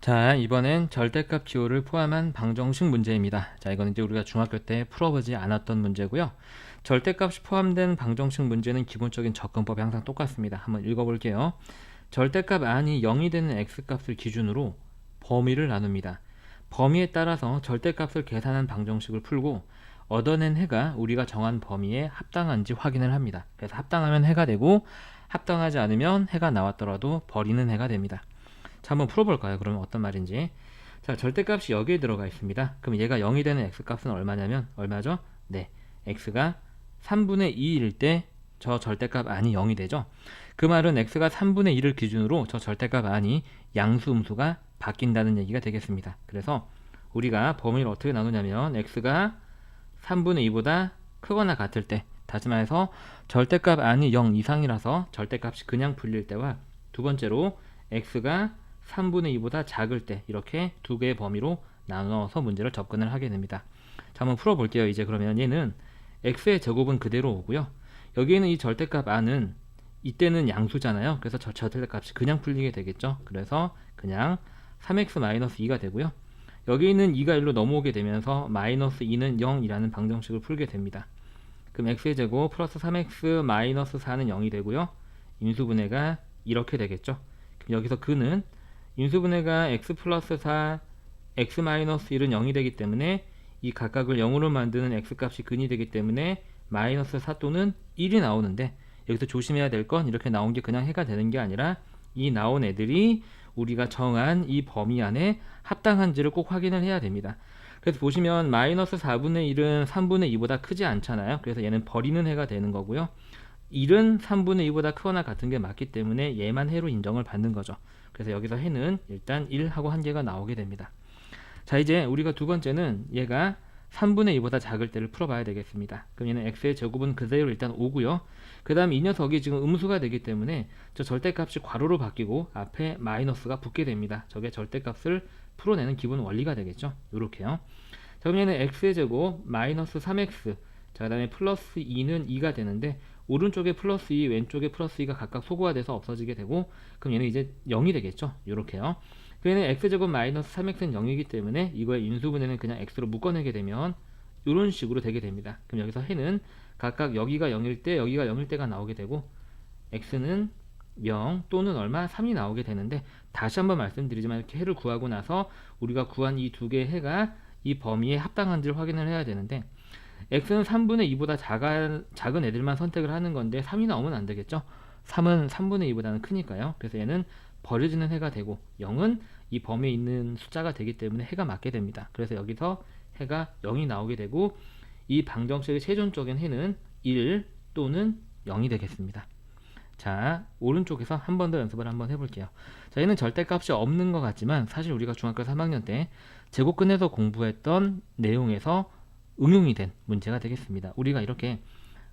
자, 이번엔 절대값 기호를 포함한 방정식 문제입니다. 자, 이건 이제 우리가 중학교 때 풀어보지 않았던 문제고요. 절대값이 포함된 방정식 문제는 기본적인 접근법이 항상 똑같습니다. 한번 읽어볼게요. 절대값 안이 0이 되는 x값을 기준으로 범위를 나눕니다. 범위에 따라서 절대값을 계산한 방정식을 풀고 얻어낸 해가 우리가 정한 범위에 합당한지 확인을 합니다. 그래서 합당하면 해가 되고 합당하지 않으면 해가 나왔더라도 버리는 해가 됩니다. 자, 한번 풀어볼까요? 그러면 어떤 말인지. 자, 절대값이 여기에 들어가 있습니다. 그럼 얘가 0이 되는 x값은 얼마냐면 얼마죠? 네, x가 3분의 2일 때 저 절대값 안이 0이 되죠. 그 말은 x가 3분의 1을 기준으로 저 절대값 안이 양수 음수가 바뀐다는 얘기가 되겠습니다. 그래서 우리가 범위를 어떻게 나누냐면 x가 3분의 2보다 크거나 같을 때, 다시 말해서 절대값 안이 0 이상이라서 절대값이 그냥 풀릴 때와 두 번째로 x가 3분의 2보다 작을 때, 이렇게 두 개의 범위로 나눠서 문제를 접근을 하게 됩니다. 자, 한번 풀어볼게요. 이제 그러면 얘는 x의 제곱은 그대로 오고요. 여기에는 이 절대값 안은 이때는 양수잖아요. 그래서 저 절대값이 그냥 풀리게 되겠죠. 그래서 그냥 3x-2가 되고요. 여기 있는 2가 1로 넘어오게 되면서 마이너스 2는 0이라는 방정식을 풀게 됩니다. 그럼 x의 제곱 플러스 3x-4는 0이 되고요. 인수분해가 이렇게 되겠죠. 그럼 여기서 근은 인수분해가 x 플러스 4, x 마이너스 1은 0이 되기 때문에 이 각각을 0으로 만드는 x값이 근이 되기 때문에 마이너스 4 또는 1이 나오는데, 여기서 조심해야 될 건 이렇게 나온 게 그냥 해가 되는 게 아니라 이 나온 애들이 우리가 정한 이 범위 안에 합당한지를 꼭 확인을 해야 됩니다. 그래서 보시면 마이너스 4분의 1은 3분의 2보다 크지 않잖아요. 그래서 얘는 버리는 해가 되는 거고요. 1은 3분의 2보다 크거나 같은 게 맞기 때문에 얘만 해로 인정을 받는 거죠. 그래서 여기서 해는 일단 1하고 한 개가 나오게 됩니다. 자, 이제 우리가 두 번째는 얘가 3분의 2보다 작을 때를 풀어봐야 되겠습니다. 그럼 얘는 x의 제곱은 그대로 일단 5고요. 그 다음 이 녀석이 지금 음수가 되기 때문에 저 절대값이 괄호로 바뀌고 앞에 마이너스가 붙게 됩니다. 저게 절대값을 풀어내는 기본 원리가 되겠죠. 요렇게요. 자, 그럼 얘는 x의 제곱 마이너스 3x, 자, 그 다음에 플러스 2는 2가 되는데 오른쪽에 플러스 2, 왼쪽에 플러스 2가 각각 소거가 돼서 없어지게 되고, 그럼 얘는 이제 0이 되겠죠. 요렇게요. 그러면 x제곱 마이너스 3x는 0이기 때문에 이거의 인수분해는 그냥 x로 묶어내게 되면 이런 식으로 되게 됩니다. 그럼 여기서 해는 각각 여기가 0일 때 여기가 0일 때가 나오게 되고 x는 0 또는 얼마? 3이 나오게 되는데, 다시 한번 말씀드리지만 이렇게 해를 구하고 나서 우리가 구한 이 두 개의 해가 이 범위에 합당한지를 확인을 해야 되는데, x는 3분의 2보다 작은 애들만 선택을 하는 건데 3이 나오면 안 되겠죠. 3은 3분의 2보다는 크니까요. 그래서 얘는 버려지는 해가 되고 0은 이 범위에 있는 숫자가 되기 때문에 해가 맞게 됩니다. 그래서 여기서 해가 0이 나오게 되고 이 방정식의 최종적인 해는 1 또는 0이 되겠습니다. 자, 오른쪽에서 한 번 더 연습을 한번 해볼게요. 자, 얘는 절대값이 없는 것 같지만 사실 우리가 중학교 3학년 때 제곱근에서 공부했던 내용에서 응용이 된 문제가 되겠습니다. 우리가 이렇게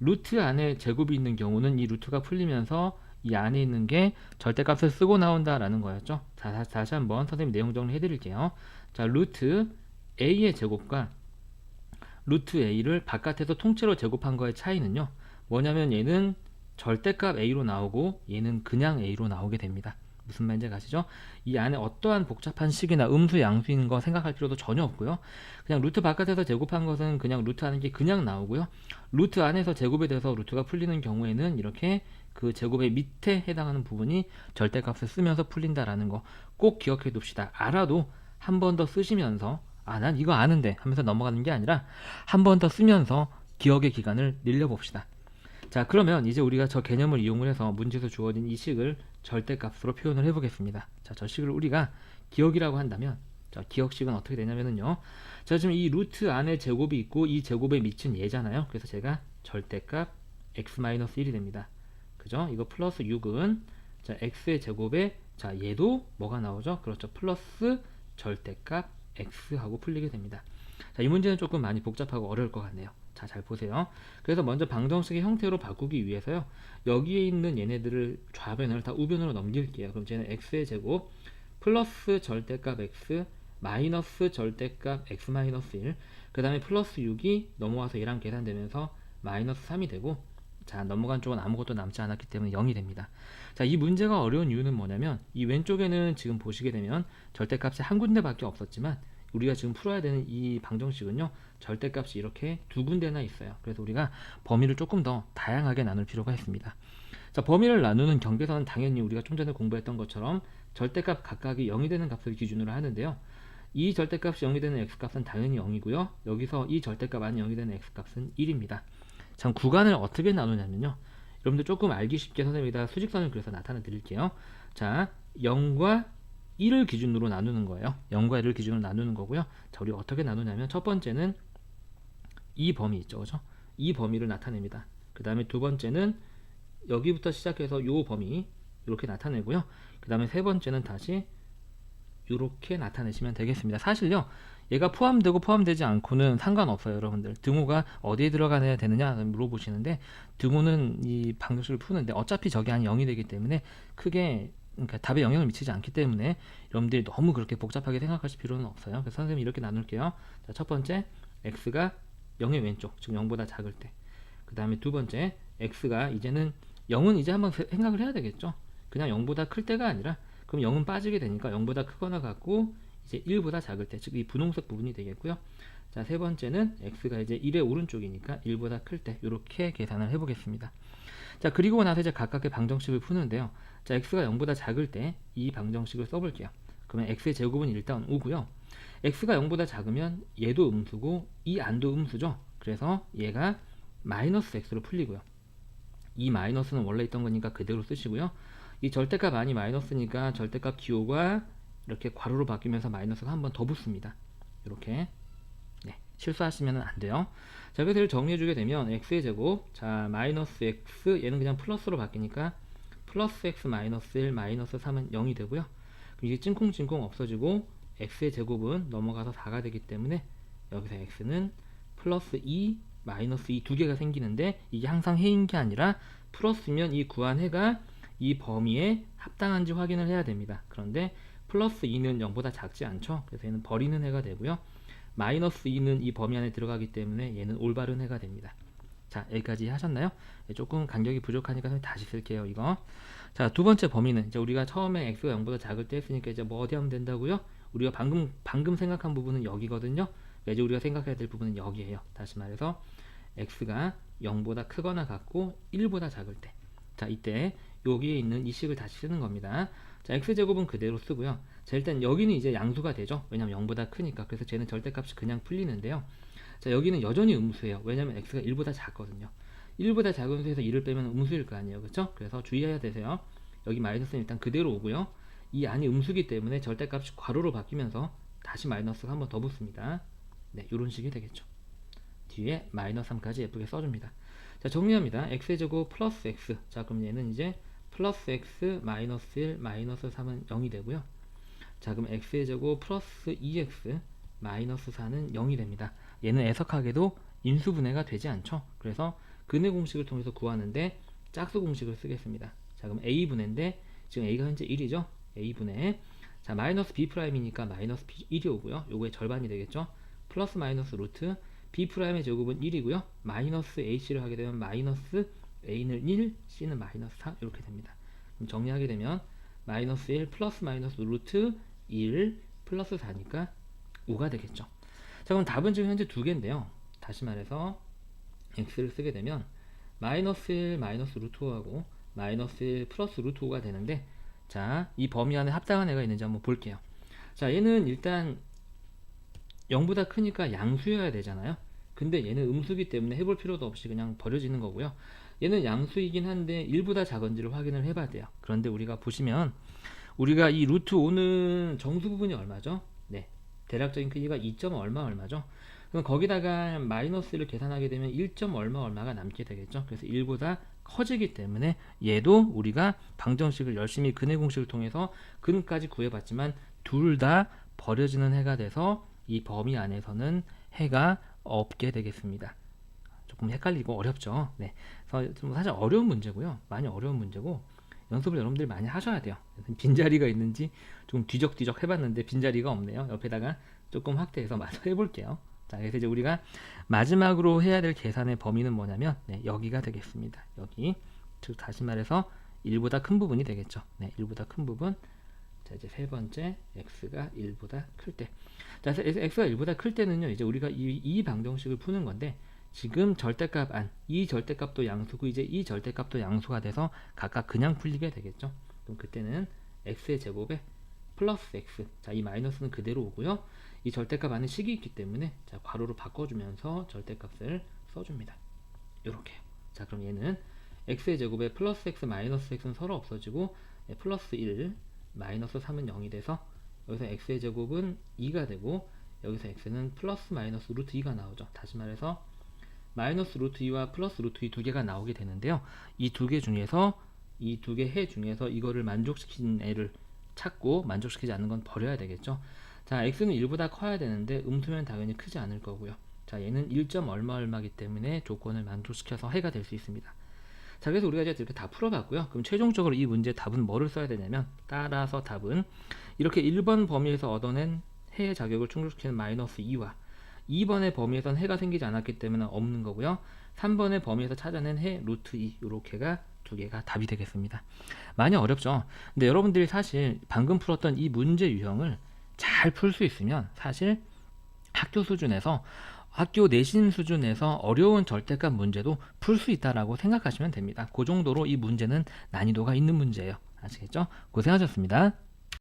루트 안에 제곱이 있는 경우는 이 루트가 풀리면서 이 안에 있는 게 절대값을 쓰고 나온다라는 거였죠. 자, 다시 한번 선생님 내용 정리 해드릴게요. 자, 루트 a의 제곱과 루트 a를 바깥에서 통째로 제곱한 거의 차이는요, 뭐냐면 얘는 절대값 a로 나오고 얘는 그냥 a로 나오게 됩니다. 무슨 말인지 가시죠? 이 안에 어떠한 복잡한 식이나 음수 양수인 거 생각할 필요도 전혀 없고요. 그냥 루트 바깥에서 제곱한 것은 그냥 루트 하는 게 그냥 나오고요. 루트 안에서 제곱이 돼서 루트가 풀리는 경우에는 이렇게 그 제곱의 밑에 해당하는 부분이 절대값을 쓰면서 풀린다라는 거 꼭 기억해 둡시다. 알아도 한 번 더 쓰시면서 난 이거 아는데 하면서 넘어가는 게 아니라 한 번 더 쓰면서 기억의 기간을 늘려봅시다. 자, 그러면 이제 우리가 저 개념을 이용을 해서 문제에서 주어진 이 식을 절대값으로 표현을 해보겠습니다. 자, 저 식을 우리가 기억이라고 한다면, 자, 기억식은 어떻게 되냐면요. 자, 지금 이 루트 안에 제곱이 있고 이 제곱의 밑은 얘잖아요. 그래서 제가 절대값 x-1이 됩니다. 그죠? 이거 플러스 6은 자, x의 제곱에 자, 얘도 뭐가 나오죠? 그렇죠. 플러스 절대값 x 하고 풀리게 됩니다. 자, 이 문제는 조금 많이 복잡하고 어려울 것 같네요. 자, 잘 보세요. 그래서 먼저 방정식의 형태로 바꾸기 위해서요, 여기에 있는 얘네들을 좌변을 다 우변으로 넘길게요. 그럼 쟤는 x의 제곱 플러스 절대값 x 마이너스 절대값 x 마이너스 1, 그 다음에 플러스 6이 넘어와서 얘랑 계산되면서 마이너스 3이 되고, 자, 넘어간 쪽은 아무것도 남지 않았기 때문에 0이 됩니다. 자, 이 문제가 어려운 이유는 뭐냐면 이 왼쪽에는 지금 보시게 되면 절대값이 한 군데밖에 없었지만 우리가 지금 풀어야 되는 이 방정식은요, 절대값이 이렇게 두 군데나 있어요. 그래서 우리가 범위를 조금 더 다양하게 나눌 필요가 있습니다. 자, 범위를 나누는 경계선은 당연히 우리가 좀 전에 공부했던 것처럼 절대값 각각이 0이 되는 값을 기준으로 하는데요. 이 절대값이 0이 되는 x값은 당연히 0이고요. 여기서 이 절대값 안에 0이 되는 x값은 1입니다. 참, 구간을 어떻게 나누냐면요, 여러분들 조금 알기 쉽게 선생님이 수직선을 그려서 나타내 드릴게요. 자, 0과 1을 기준으로 나누는 거예요. 0과 1을 기준으로 나누는 거고요. 자, 우리가 어떻게 나누냐면 첫 번째는 이 범위 있죠, 그죠? 이 범위를 나타냅니다. 그 다음에 두 번째는 여기부터 시작해서 요 범위 이렇게 나타내고요. 그 다음에 세 번째는 다시 이렇게 나타내시면 되겠습니다. 사실요, 얘가 포함되고 포함되지 않고는 상관없어요. 여러분들 등호가 어디에 들어가야 되느냐 물어보시는데, 등호는 이 방정식을 푸는데 어차피 저게 한 0이 되기 때문에 크게, 그러니까 답에 영향을 미치지 않기 때문에 여러분들이 너무 그렇게 복잡하게 생각하실 필요는 없어요. 그래서 선생님이 이렇게 나눌게요. 자, 첫 번째 x가 0의 왼쪽, 즉 0보다 작을 때. 그 다음에 두 번째 x가 이제는 0은 이제 한번 생각을 해야 되겠죠. 그냥 0보다 클 때가 아니라, 그럼 0은 빠지게 되니까 0보다 크거나 같고 이제 1보다 작을 때, 즉 이 분홍색 부분이 되겠고요. 자, 세 번째는 x가 이제 1의 오른쪽이니까 1보다 클 때, 이렇게 계산을 해보겠습니다. 자, 그리고 나서 이제 각각의 방정식을 푸는데요. 자, x가 0보다 작을 때 이 방정식을 써볼게요. 그러면 x의 제곱은 일단 5고요. x가 0보다 작으면 얘도 음수고 이 안도 음수죠. 그래서 얘가 마이너스 x로 풀리고요. 이 마이너스는 원래 있던 거니까 그대로 쓰시고요. 이 절대값 안이 마이너스니까 절대값 기호가 이렇게 괄호로 바뀌면서 마이너스가 한 번 더 붙습니다. 이렇게. 네, 실수하시면 안 돼요. 자, 그래서 정리해주게 되면 x의 제곱, 자, 마이너스 x, 얘는 그냥 플러스로 바뀌니까 플러스 x 마이너스 1 마이너스 3은 0이 되고요. 이게 찡콩찡콩 없어지고 x의 제곱은 넘어가서 4가 되기 때문에 여기서 x는 플러스 2 마이너스 2 두 개가 생기는데, 이게 항상 해인 게 아니라 플러스면 이 구한 해가 이 범위에 합당한지 확인을 해야 됩니다. 그런데 플러스 2는 0보다 작지 않죠. 그래서 얘는 버리는 해가 되고요. 마이너스 2는 이 범위 안에 들어가기 때문에 얘는 올바른 해가 됩니다. 자, 여기까지 하셨나요? 조금 간격이 부족하니까 다시 쓸게요, 이거. 자, 두 번째 범위는 이제 우리가 처음에 x가 0보다 작을 때 했으니까 이제 뭐 어디 하면 된다고요? 우리가 방금 생각한 부분은 여기거든요. 이제 우리가 생각해야 될 부분은 여기에요. 다시 말해서 x가 0보다 크거나 같고 1보다 작을 때. 자, 이때 여기에 있는 이 식을 다시 쓰는 겁니다. 자, x제곱은 그대로 쓰고요. 자, 일단 여기는 이제 양수가 되죠. 왜냐면 0보다 크니까. 그래서 쟤는 절대값이 그냥 풀리는데요. 자, 여기는 여전히 음수예요. 왜냐면 x가 1보다 작거든요. 1보다 작은 수에서 1을 빼면 음수일 거 아니에요. 그렇죠? 그래서 주의해야 되세요. 여기 마이너스는 일단 그대로 오고요. 이 안이 음수기 때문에 절대값이 괄호로 바뀌면서 다시 마이너스가 한 번 더 붙습니다. 네, 이런 식이 되겠죠. 뒤에 마이너스 3까지 예쁘게 써줍니다. 자, 정리합니다. x의 제곱 플러스 x. 자, 그럼 얘는 이제 플러스 x 마이너스 1 마이너스 3은 0이 되고요. 자, 그럼 x의 제곱 플러스 2x 마이너스 4는 0이 됩니다. 얘는 애석하게도 인수분해가 되지 않죠. 그래서 근해 공식을 통해서 구하는데 짝수 공식을 쓰겠습니다. 자, 그럼 a분해인데 지금 a가 현재 1이죠. a분해. 자, 마이너스 b'이니까 마이너스 1이 오고요. 요거의 절반이 되겠죠. 플러스 마이너스 루트 b'의 제곱은 1이고요. 마이너스 ac를 하게 되면 마이너스 a는 1, c는 마이너스 4 이렇게 됩니다. 그럼 정리하게 되면 마이너스 1 플러스 마이너스 루트 1 플러스 4니까 5가 되겠죠. 자, 그럼 답은 지금 현재 두 개인데요. 다시 말해서 x를 쓰게 되면 마이너스 1 마이너스 루트 5하고 마이너스 1 플러스 루트 5가 되는데, 자, 이 범위 안에 합당한 애가 있는지 한번 볼게요. 자, 얘는 일단 0보다 크니까 양수여야 되잖아요. 근데 얘는 음수기 때문에 해볼 필요도 없이 그냥 버려지는 거고요. 얘는 양수이긴 한데 1보다 작은지를 확인을 해봐야 돼요. 그런데 우리가 보시면 우리가 이 루트 5는 정수 부분이 얼마죠? 네, 대략적인 크기가 2. 얼마죠? 그럼 거기다가 마이너스 1을 계산하게 되면 1. 얼마가 남게 되겠죠. 그래서 1보다 커지기 때문에 얘도 우리가 방정식을 열심히 근해 공식을 통해서 근까지 구해봤지만 둘 다 버려지는 해가 돼서 이 범위 안에서는 해가 없게 되겠습니다. 조금 헷갈리고 어렵죠. 네, 그래서 좀 사실 어려운 문제고요. 많이 어려운 문제고 연습을 여러분들이 많이 하셔야 돼요. 빈자리가 있는지 좀 뒤적뒤적 해봤는데 빈자리가 없네요. 옆에다가 조금 확대해서 마저 해볼게요. 자, 그래서 이제 우리가 마지막으로 해야 될 계산의 범위는 뭐냐면 여기가 되겠습니다. 여기, 즉 다시 말해서 1보다 큰 부분이 되겠죠. 1보다 큰 부분. 자, 이제 세 번째, x가 1보다 클 때. 자, 그래서 x가 1보다 클 때는요, 이제 우리가 이 방정식을 푸는 건데, 지금 절대값 안, 이 절대값도 양수고, 이제 이 절대값도 양수가 돼서 각각 그냥 풀리게 되겠죠. 그럼 그때는 x의 제곱에 플러스 x. 자, 이 마이너스는 그대로 오고요. 이 절대값 안에 식이 있기 때문에, 자, 괄호로 바꿔주면서 절대값을 써줍니다. 요렇게요. 자, 그럼 얘는 x의 제곱에 플러스 x, 마이너스 x는 서로 없어지고, 플러스 1, 마이너스 3은 0이 돼서 여기서 x의 제곱은 2가 되고 여기서 x는 플러스 마이너스 루트 2가 나오죠. 다시 말해서 마이너스 루트 2와 플러스 루트 2 두 개가 나오게 되는데요. 이 두 개 중에서 이 두 개 해 중에서 이거를 만족시킨 애를 찾고 만족시키지 않는 건 버려야 되겠죠. 자, x는 1보다 커야 되는데 음수면 당연히 크지 않을 거고요. 자, 얘는 1점 얼마 얼마기 때문에 조건을 만족시켜서 해가 될 수 있습니다. 자, 그래서 우리가 이제 이렇게 다 풀어봤고요. 그럼 최종적으로 이 문제 답은 뭐를 써야 되냐면, 따라서 답은 이렇게 1번 범위에서 얻어낸 해의 자격을 충족시키는 마이너스 2와 2번의 범위에선 해가 생기지 않았기 때문에 없는 거고요. 3번의 범위에서 찾아낸 해 루트 2, 요렇게가 두 개가 답이 되겠습니다. 많이 어렵죠. 근데 여러분들이 사실 방금 풀었던 이 문제 유형을 잘 풀 수 있으면 사실 학교 수준에서, 학교 내신 수준에서 어려운 절대값 문제도 풀 수 있다라고 생각하시면 됩니다. 그 정도로 이 문제는 난이도가 있는 문제예요. 아시겠죠? 고생하셨습니다.